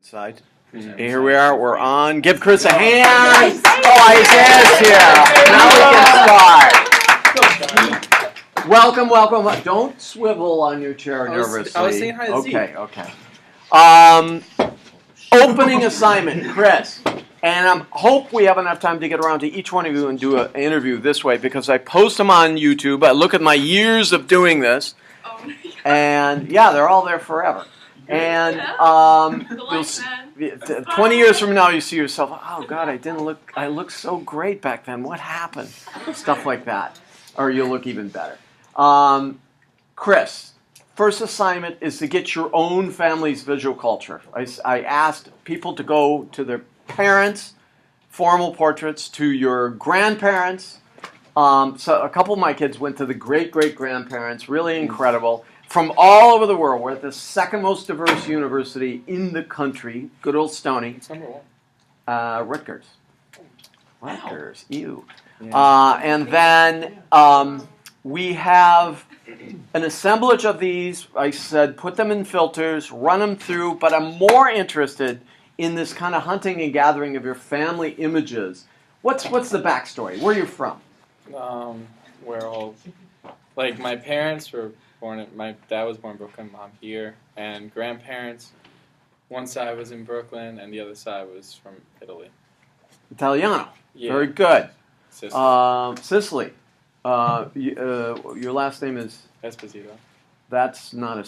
Side. Here we are. We're on. Give Chris a hand. Oh, his hand's here. Now we can start. Welcome. Don't swivel on your chair nervously. I was saying hi to Zeke. Okay. Opening assignment, Chris. And I hope we have enough time to get around to each one of you and do an interview this way because I post them on YouTube. I look at my years of doing this. And yeah, they're all there forever. And 20 years from now, you see yourself, oh God, I looked so great back then. What happened? Stuff like that. Or you'll look even better. Chris, first assignment is to get your own family's visual culture. I asked people to go to their parents' formal portraits, to your grandparents. So a couple of my kids went to the great-great-grandparents, really incredible. From all over the world. We're at the second most diverse university in the country. Good old Stony. Rutgers. Rutgers. Ew. Yeah. And then we have an assemblage of these. I said put them in filters, run them through, but I'm more interested in this kind of hunting and gathering of your family images. What's the backstory? Where are you from? We're all, like, my parents were my dad was born in Brooklyn, mom here, and grandparents, one side was in Brooklyn and the other side was from Italy. Italiano. Yeah. Very good. Sicily. Sicily. Your last name is? Esposito. That's not an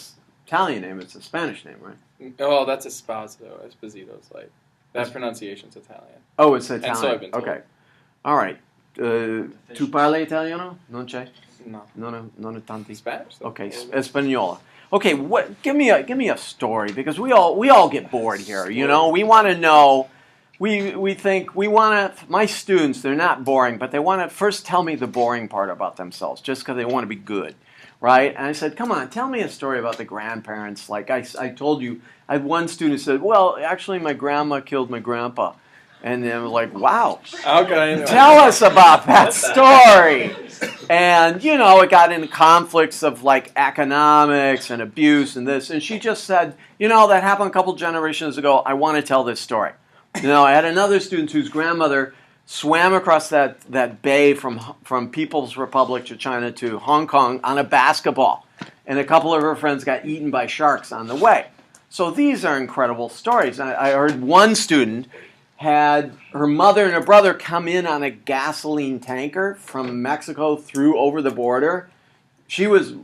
Italian name, it's a Spanish name, right? Oh, that's Esposito. Esposito's like, that pronunciation's Italian. Oh, it's Italian. And so I've been told. Okay. All right. Tu parli italiano? Non c'è? No. Non è tanti. Spanish? Okay, Española. Okay, give me a story because we all get bored here. You know, we want to know. We think we want to. My students, they're not boring, but they want to first tell me the boring part about themselves, just because they want to be good, right? And I said, come on, tell me a story about the grandparents. Like I told you, I had one student who said, well, actually, my grandma killed my grandpa. And then we're like, wow, okay, tell us about that story. And, you know, it got into conflicts of, like, economics and abuse and this. And she just said, you know, that happened a couple generations ago. I want to tell this story. You know, I had another student whose grandmother swam across that bay from People's Republic to China to Hong Kong on a basketball. And a couple of her friends got eaten by sharks on the way. So these are incredible stories. I heard one student had her mother and her brother come in on a gasoline tanker from Mexico through over the border. She was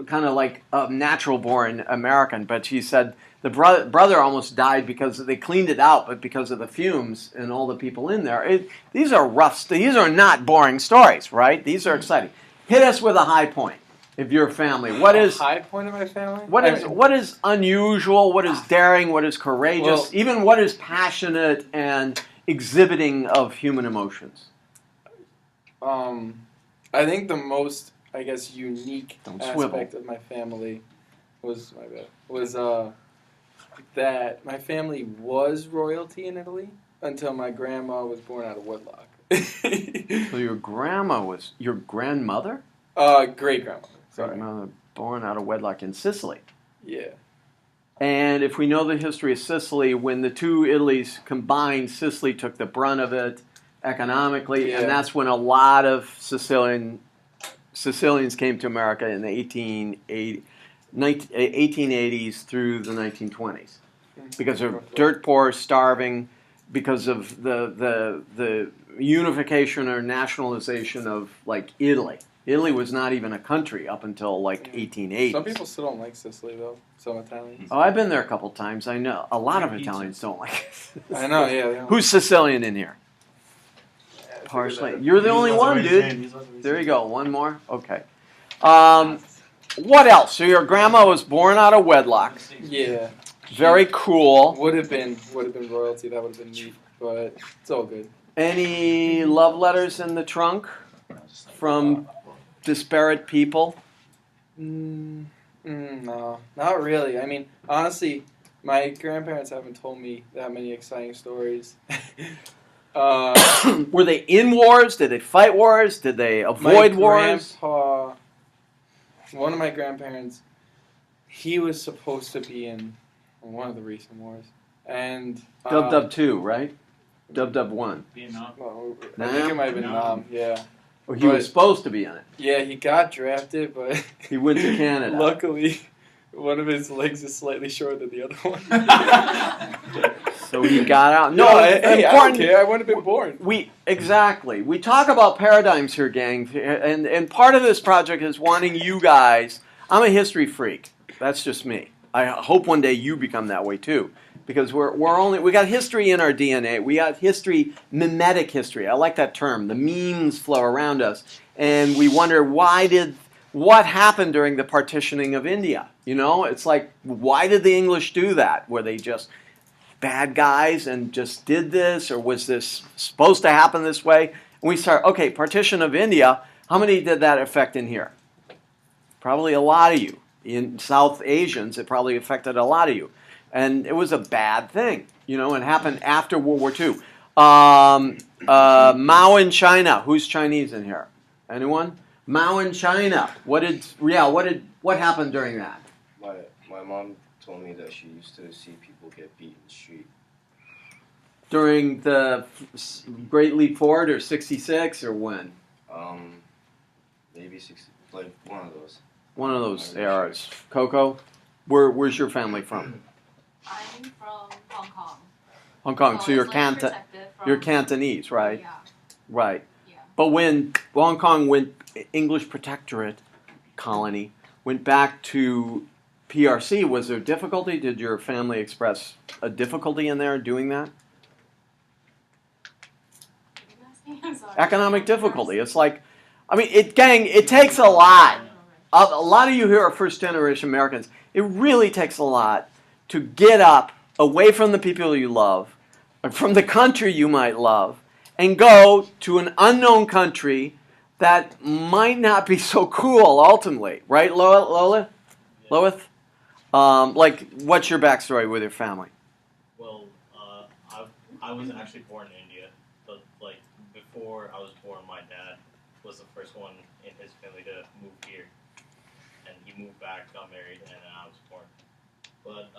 kind of like a natural-born American, but she said the brother almost died because they cleaned it out, but because of the fumes and all the people in there. These are rough. These are not boring stories, right? These are exciting. Hit us with a high point of your family. What is high point of my family? What is unusual? What is daring? What is courageous? Well, even what is passionate and exhibiting of human emotions? I think the most, I guess, unique aspect of my family was that my family was royalty in Italy until my grandma was born out of wedlock. So your grandma was your grandmother? Great-grandmother. Grandmother born out of wedlock in Sicily. Yeah. And if we know the history of Sicily, when the two Italies combined, Sicily took the brunt of it economically, and that's when a lot of Sicilians came to America in the 1880s through the 1920s because of dirt poor, starving, because of the unification or nationalization of like Italy. Italy was not even a country up until like 1880. Some people still don't like Sicily, though. Some Italians. Oh, I've been there a couple times. I know a lot of Italians don't like it. I know, yeah. Who's Sicilian in here? Partially. You're the only one, dude. There you go. One more? Okay. What else? So your grandma was born out of wedlock. Yeah. Very cool. Would have been royalty. That would have been neat, but it's all good. Any love letters in the trunk from disparate people? No, not really. I mean, honestly, my grandparents haven't told me that many exciting stories. Were they in wars? Did they fight wars? Did they avoid wars? One of my grandparents, he was supposed to be in one of the recent wars, and Dub Dub 2, right? Dub Dub 1. Vietnam. well, I think it might have been yeah. Oh, he was supposed to be in it. Yeah, he got drafted, but He went to Canada. Luckily, one of his legs is slightly shorter than the other one. So he got out. No, hey, I don't care. I wouldn't have been born. Exactly. We talk about paradigms here, gang, and part of this project is wanting you guys. I'm a history freak. That's just me. I hope one day you become that way too, because we got history in our DNA. We got history, mimetic history. I like that term. The memes flow around us, and we wonder what happened during the partitioning of India. You know, it's like, why did the English do that? Were they just bad guys and just did this, or was this supposed to happen this way? And we start, okay, partition of India, how many did that affect in here? Probably a lot of you. In South Asians, it probably affected a lot of you. And it was a bad thing, you know, and happened after World War II. Mao in China, who's Chinese in here? Anyone? Mao in China, what happened during that? My mom told me that she used to see people get beat in the street. During the Great Leap Forward, or 66, or when? Maybe 60, like one of those. One of those eras. Coco, where's your family from? I'm from Hong Kong. Hong Kong. So you're you're Cantonese, right? Yeah. Right. Yeah. But when Hong Kong went English protectorate colony, went back to PRC, was there difficulty? Did your family express a difficulty in there doing that? I'm sorry. Economic difficulty. It's like, I mean, it takes a lot. A lot of you here are first-generation Americans. It really takes a lot to get up away from the people you love, or from the country you might love, and go to an unknown country that might not be so cool ultimately. Right, Lola? Lois? Like, what's your backstory with your family? Well, I was actually born in India, but like before I was born, my dad was the first one in his family to move here, and he moved back, got married, and then I was born. But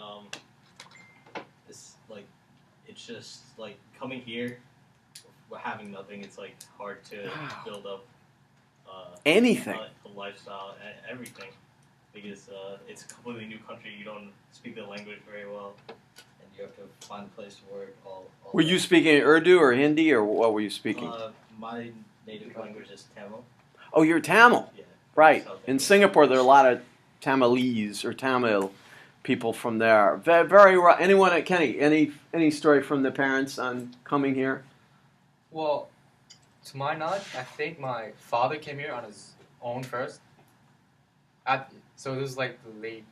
it's just like coming here, having nothing. It's like hard to build up Anything. a lifestyle and everything, because it's a completely new country. You don't speak the language very well, and you have to find a place to work. Were you speaking Urdu or Hindi, or what were you speaking? My native language is Tamil. Oh, you're Tamil. Yeah. Right. South In India. Singapore, there are a lot of Tamilese or Tamil people from there. Very. Anyone, Kenny? Any story from the parents on coming here? Well, to my knowledge, I think my father came here on his own first. So it was like the late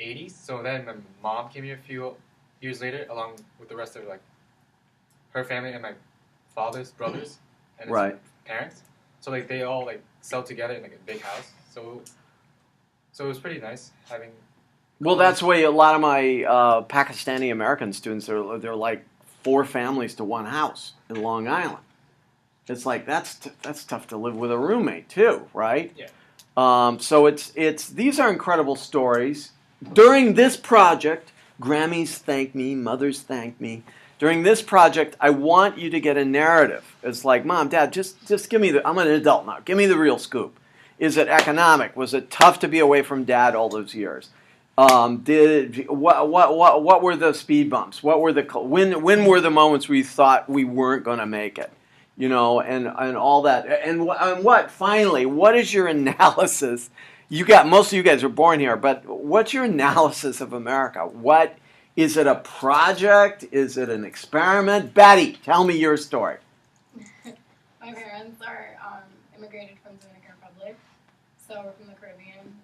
80s. So then my mom came here a few years later, along with the rest of like her family and my father's brothers and his Right. parents. So like they all like settled together in like a big house. So it was pretty nice having. Well, that's the way a lot of my Pakistani American students are. They're like 4 families to one house in Long Island. It's like that's tough to live with a roommate too, right? Yeah. So it's these are incredible stories. During this project, Grammys thank me, mothers thank me. During this project, I want you to get a narrative. It's like, Mom, Dad, just give me I'm an adult now. Give me the real scoop. Is it economic? Was it tough to be away from Dad all those years? What were the speed bumps? What were when were the moments we thought we weren't going to make it? You know, and all that. And what finally? What is your analysis? Most of you guys were born here, but what's your analysis of America? What is it? A project? Is it an experiment? Betty, tell me your story. My parents are immigrated from Dominican Republic, so we're from the Caribbean.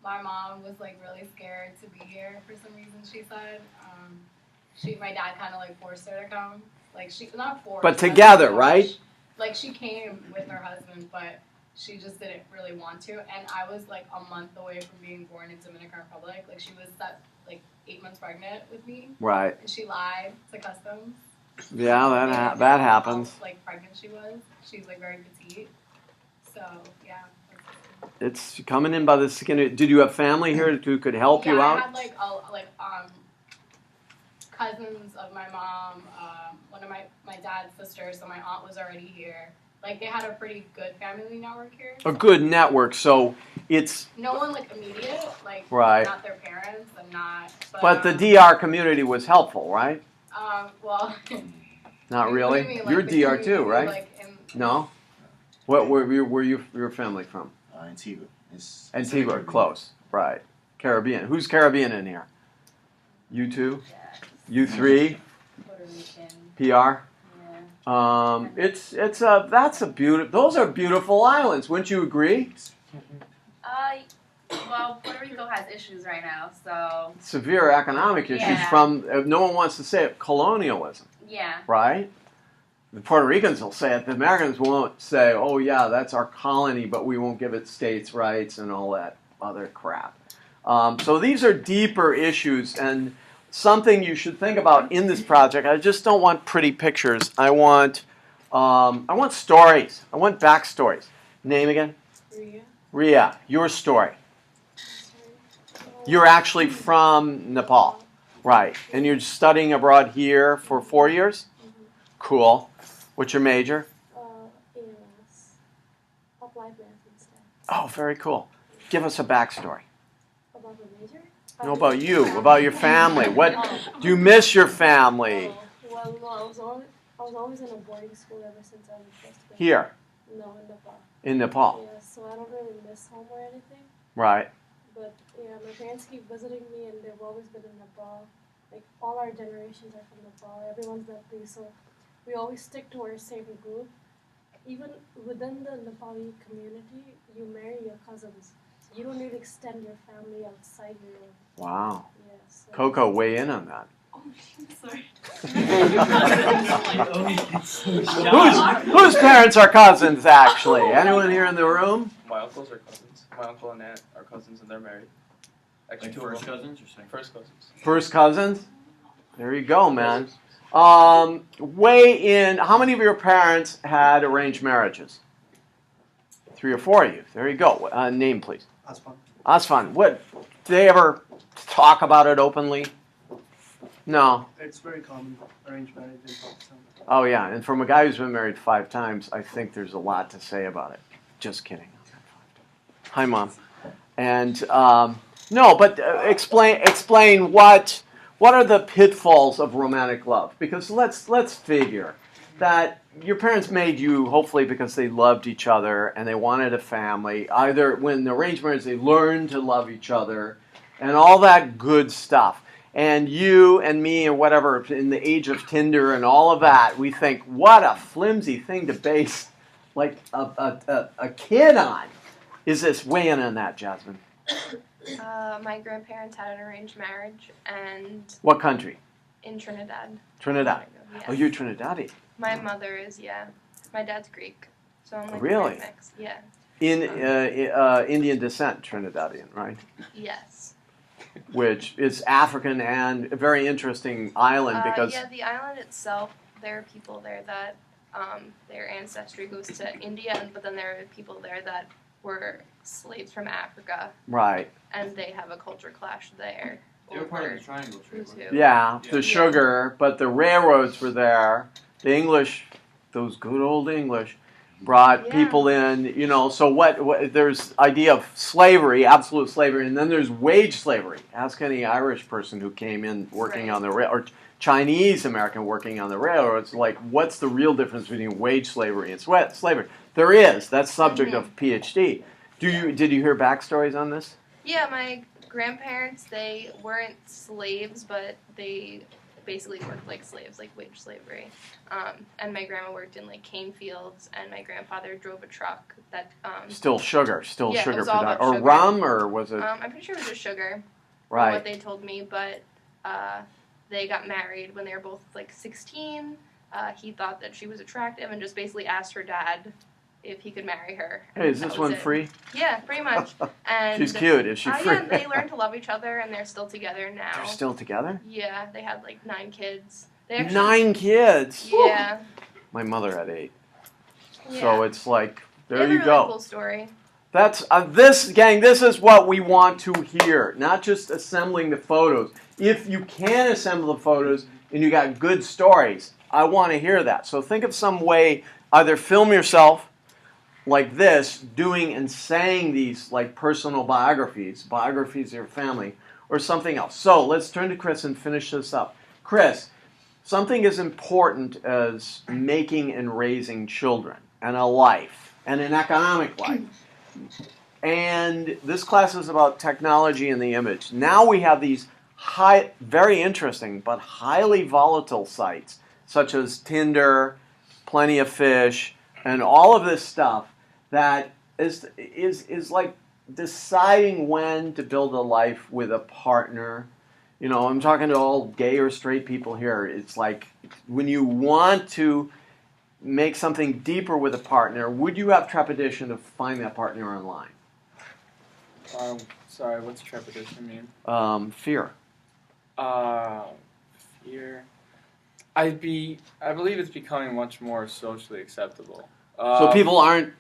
My mom was like really scared to be here for some reason. She said my dad kind of like forced her to come. Like she not forced, But together, forced. right? Like she came with her husband, but she just didn't really want to. And I was like a month away from being born in Dominican Republic. Like she was 8 months pregnant with me, Right. and she lied to customs. Yeah, that happens. How, like pregnant she was. She's like very petite. So yeah. It's coming in by the skin. Did you have family here who could help you out? I had cousins of my mom, one of my dad's sisters, so my aunt was already here. Like, they had a pretty good family network here. A good network, so it's... No one, like, immediate, like, right. not their parents, and not... But the DR community was helpful, right? Well... Not what really? do you mean? You're Like, the DR too, community, right? like, No? Where your family from? Antigua. It's Antigua, Caribbean. close. Right. Caribbean. Who's Caribbean in here? You two? You three? Puerto Rican. PR? That's a beautiful. Those are beautiful islands. Wouldn't you agree? Well, Puerto Rico has issues right now, so Severe economic issues Yeah. from. No one wants to say it. Colonialism, yeah. right? The Puerto Ricans will say it. The Americans won't say, "Oh yeah, that's our colony," but we won't give it states' rights and all that other crap. So these are deeper issues and something you should think about in this project. I just don't want pretty pictures. I want stories. I want backstories. Name again? Ria, your story. You're actually from Nepal, right? And you're studying abroad here for 4 years? Cool. What's your major? ALS. Applied math instead. Oh, very cool. Give us a backstory. About the major? No, about you, about your family. What do you miss your family? Well, no, I was always in a boarding school ever since I was first grade. Here, No, in Nepal. in Nepal, Yeah, so I don't really miss home or anything. right? But yeah, my parents keep visiting me, and they've always been in Nepal. Like all our generations are from Nepal. Everyone's Nepali, so we always stick to our same group. Even within the Nepali community, you marry your cousins. So you don't really extend your family outside your own. Wow. Yeah, so Coco, weigh in on that. Oh, sorry. Whose parents are cousins, actually? Anyone here in the room? My uncles are cousins. My uncle and aunt are cousins, and they're married. Actually, Like two of first them. cousins or second? First cousins. First cousins? There you go, man. Weigh in. How many of your parents had arranged marriages? 3 or 4 of you. There you go. Name, please. Aspan. Asfan. What? Did they ever talk about it openly? No. It's very common, arranged marriage in Pakistan. Oh, yeah. And from a guy who's been married 5 times, I think there's a lot to say about it. Just kidding. Hi, Mom. And no, but explain what are the pitfalls of romantic love? Because let's figure that your parents made you hopefully because they loved each other and they wanted a family. Either when the arranged marriage they learned to love each other and all that good stuff. And you and me or whatever in the age of Tinder and all of that, we think what a flimsy thing to base like a kid on. Is this weigh in on that, Jasmine? My grandparents had an arranged marriage, and What country? in Trinidad. Trinidad. Yes. Oh, you're Trinidadian. My mother is, yeah. My dad's Greek, so I'm like Really? mixed. Yeah. In Indian descent, Trinidadian, right? Yes. Which is African and a very interesting island because Yeah, the island itself, there are people there that their ancestry goes to India, but then there are people there that were slaves from Africa, right. and they have a culture clash there. They were part of the over triangle trade. who's weren't who. Yeah, Yeah. the sugar, but the railroads were there. The English, those good old English, brought Yeah. people in, you know, so what there's idea of slavery, absolute slavery, and then there's wage slavery. Ask any Irish person who came in working Right. on the rail, or Chinese American working on the railroads, like what's the real difference between wage slavery and sweat slavery? There is. That's subject of PhD. Did you hear backstories on this? Yeah, my grandparents, they weren't slaves, but they basically worked like slaves, like wage slavery. And my grandma worked in like cane fields, and my grandfather drove a truck that. Still sugar, Yeah, it sugar was all about production, or sugar. rum, or was it I'm pretty sure it was just sugar. From right? what they told me, but they got married when they were both like 16. He thought that she was attractive and just basically asked her dad if he could marry her. Hey, is That this was one it. free? Yeah, pretty much. And She's cute. Is she free? Yeah, they learned to love each other, and they're still together now. They're still together? Yeah, they had like 9 kids. They actually, 9 kids. Yeah. My mother had 8. Yeah. So it's like They there have a you really go. Cool story. That's this is what we want to hear, not just assembling the photos. If you can assemble the photos and you got good stories, I want to hear that. So think of some way, either film yourself like this, doing and saying these like personal biographies of your family, or something else. So let's turn to Chris and finish this up. Chris, something as important as making and raising children, and a life, and an economic life. And this class is about technology and the image. Now we have these very interesting but highly volatile sites, such as Tinder, Plenty of Fish, and all of this stuff that is like deciding when to build a life with a partner. You know, I'm talking to all gay or straight people here. It's like when you want to make something deeper with a partner, would you have trepidation to find that partner online? Sorry, what's trepidation mean? Fear. Fear. I believe it's becoming much more socially acceptable. So people aren't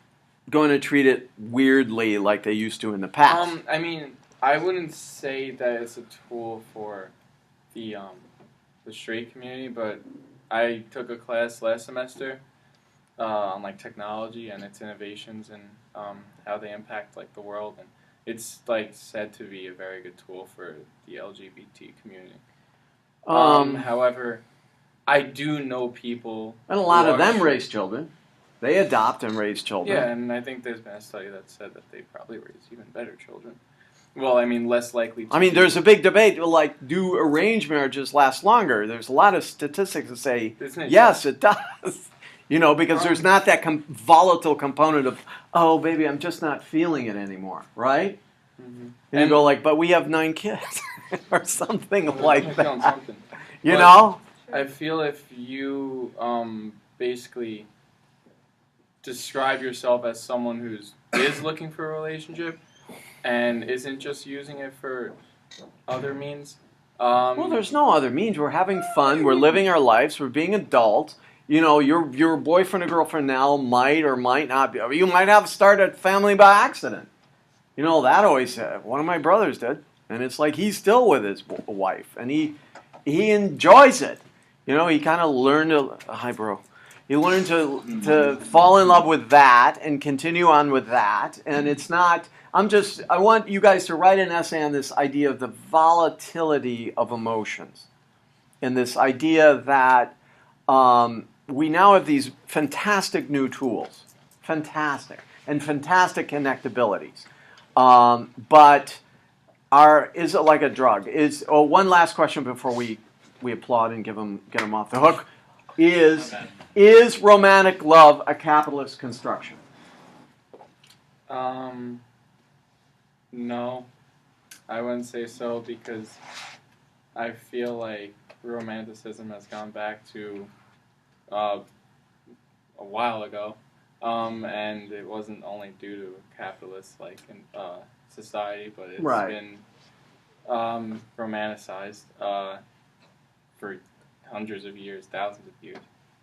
going to treat it weirdly like they used to in the past. I mean, I wouldn't say that it's a tool for the straight community, but I took a class last semester on like technology and its innovations and how they impact like the world, and it's like said to be a very good tool for the LGBT community. However, I do know people, and a lot of them raise children. They adopt and raise children. Yeah, and I think there's been a study that said that they probably raise even better children. Well, I mean, less likely to. I mean, there's a big debate, like, do arranged marriages last longer? There's a lot of statistics that say, yes, it does. You know, because there's not that volatile component of, oh, baby, I'm just not feeling it anymore, right? Mm-hmm. And you go like, but we have 9 kids, or something like that. You know? I feel if you basically describe yourself as someone who's is looking for a relationship and isn't just using it for other means. Well, there's no other means. We're having fun. We're living our lives. We're being adults. You know, your boyfriend or girlfriend now might or might not be. You might have started a family by accident. You know, that always, one of my brothers did. And it's like he's still with his wife. And he enjoys it. You know, he kind of learned to, hi bro. He learned to fall in love with that and continue on with that. And it's not, I want you guys to write an essay on this idea of the volatility of emotions. And this idea that we now have these fantastic new tools. Fantastic. And fantastic connectabilities. But is it like a drug? One last question before we applaud and get them off the hook. Is romantic love a capitalist construction? No, I wouldn't say so, because I feel like romanticism has gone back to a while ago, and it wasn't only due to capitalist society, but it's been romanticized for hundreds of years, thousands of years.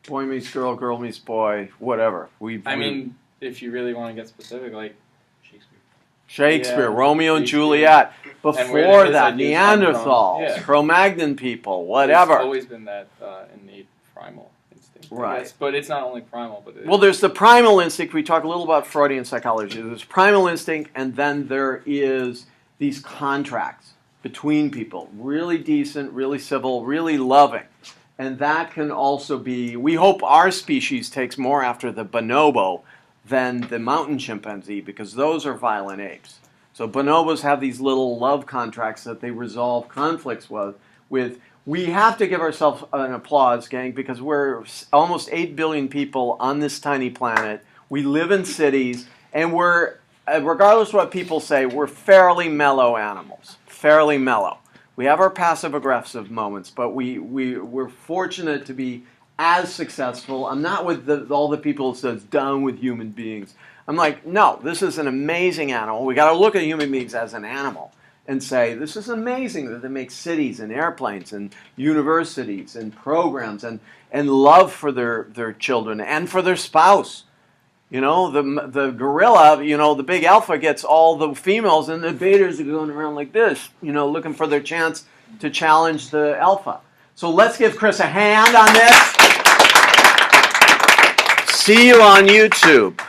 Boy meets girl, girl meets boy, whatever. I mean, if you really want to get specific, like Shakespeare, yeah, Shakespeare, and Juliet. Before that, Neanderthals, yeah. Cro-Magnon people, whatever. There's always been that innate primal instinct, right? Guess. But it's not only primal, but well, there's the primal instinct. We talk a little about Freudian psychology. There's primal instinct, and then there is these contracts between people, really decent, really civil, really loving. And that can also be, we hope our species takes more after the bonobo than the mountain chimpanzee, because those are violent apes. So bonobos have these little love contracts that they resolve conflicts with. We have to give ourselves an applause, gang, because we're almost 8 billion people on this tiny planet. We live in cities, and we're, regardless of what people say, we're fairly mellow animals. Fairly mellow. We have our passive-aggressive moments, but we're fortunate to be as successful. I'm not with all the people who says down with human beings. I'm like, no, this is an amazing animal. We got to look at human beings as an animal and say, this is amazing that they make cities and airplanes and universities and programs and love for their children and for their spouse. You know, the gorilla, you know, the big alpha gets all the females, and the betas are going around like this, you know, looking for their chance to challenge the alpha. So let's give Chris a hand on this. See you on YouTube.